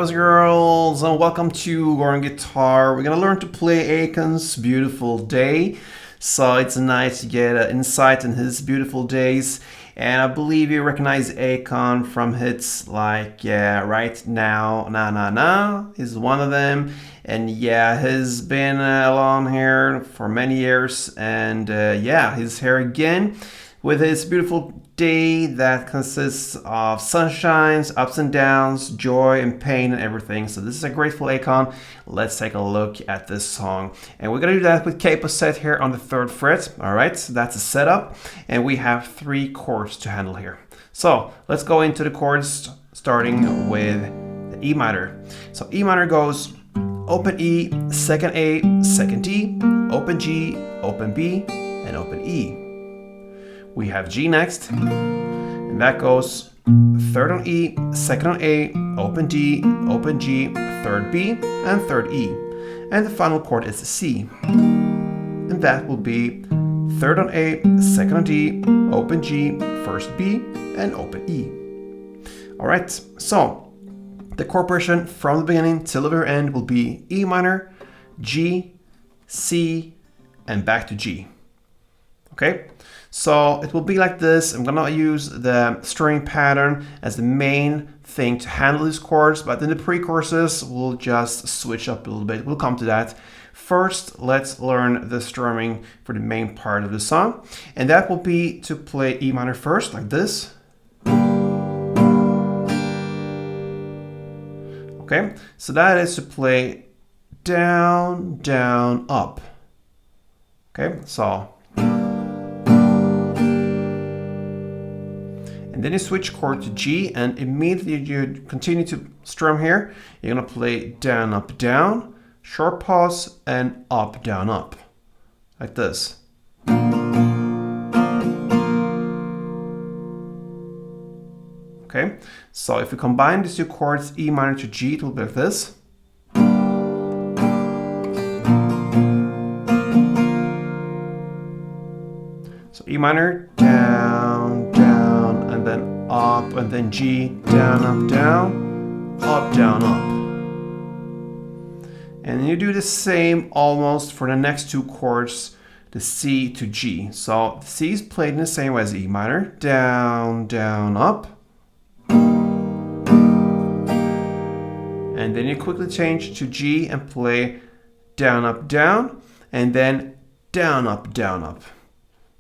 boys and girls, and welcome to Chord Guitar. We're gonna learn to play Akon's Beautiful Day. So it's nice to get an insight in his beautiful days. And I believe you recognize Akon from hits like Right Now, Na Na Na is one of them. And yeah, he's been along here for many years. And he's here again with his beautiful day that consists of sunshines, ups and downs, joy and pain and everything. So this is a grateful Akon. Let's take a look at this song. And we're gonna do that with capo set here on the 3rd fret. All right, so that's a setup. And we have 3 chords to handle here. So let's go into the chords, starting with the E minor. So E minor goes open E, second A, second D, open G, open B, and open E. We have G next, and that goes 3rd on E, 2nd on A, open D, open G, 3rd B, and 3rd E. And the final chord is C. And that will be 3rd on A, 2nd on D, open G, 1st B, and open E. Alright, so the chord progression from the beginning till the very end will be E minor, G, C, and back to G. Okay, so it will be like this. I'm gonna use the strumming pattern as the main thing to handle these chords, but in the pre-choruses we'll just switch up a little bit. We'll come to that. First, let's learn the strumming for the main part of the song, and that will be to play E minor first, like this. Okay, so that is to play down, down, up. Okay, so. And then you switch chord to G, and immediately you continue to strum here. You're gonna play down, up, down, short pause, and up, down, up. Like this. Okay, so if we combine these 2 chords, E minor to G, it will be like this. So E minor, down, down, and then up, and then G, down, up, down, up, down, up. And you do the same almost for the next 2 chords, the C to G. So the C is played in the same way as E minor, down, down, up. And then you quickly change to G and play down, up, down, and then down, up, down, up.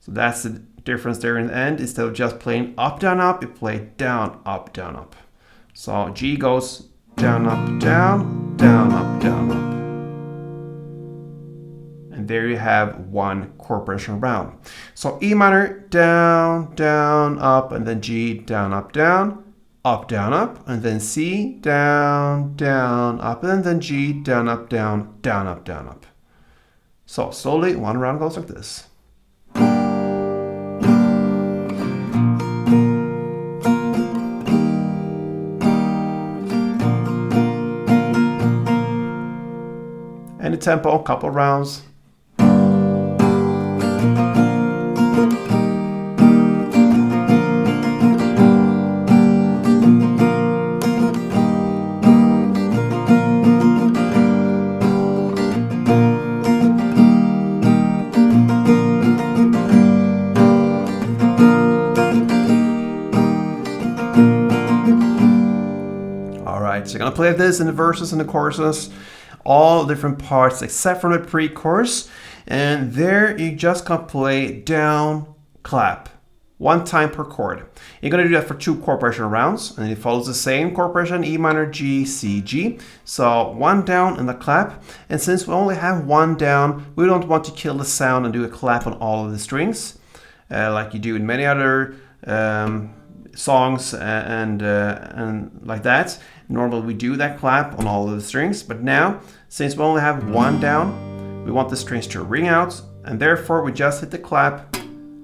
So that's the difference there in the end. Instead of just playing up, down, up, you play down, up, down, up. So G goes down, up, down, down, up, down, up. And there you have 1 chord progression round. So E minor, down, down, up, and then G, down, up, down, up, down, up, and then C, down, down, up, and then G, down, up, down, down, up, down, up. So slowly, 1 round goes like this. And the tempo, a couple rounds. Alright, so you're gonna play this in the verses and the choruses. All different parts except for the pre-chorus, and there you just gonna play down, clap, 1 time per chord. You're gonna do that for 2 chord progression rounds, and it follows the same chord progression: E minor, G, C, G. So 1 down and the clap. And since we only have 1 down, we don't want to kill the sound and do a clap on all of the strings, like you do in many other songs and like that. Normally we do that clap on all of the strings, but now, since we only have 1 down, we want the strings to ring out, and therefore we just hit the clap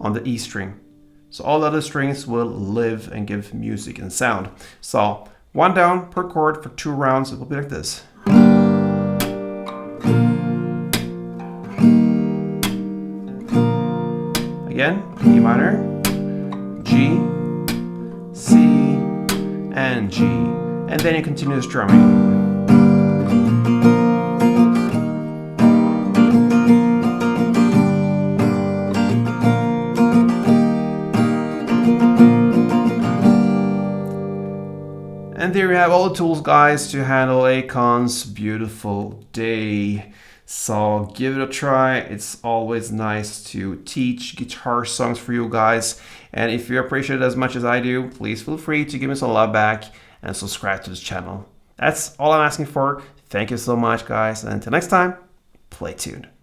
on the E string. So all the other strings will live and give music and sound. So 1 down per chord for 2 rounds, it will be like this. Again, E minor, G, C, and G, and then you continue strumming. And there you have all the tools, guys, to handle Akon's Beautiful Day. So give it a try. It's always nice to teach guitar songs for you guys. And if you appreciate it as much as I do, please feel free to give me some love back and subscribe to this channel. That's all I'm asking for. Thank you so much, guys. And until next time, play tuned.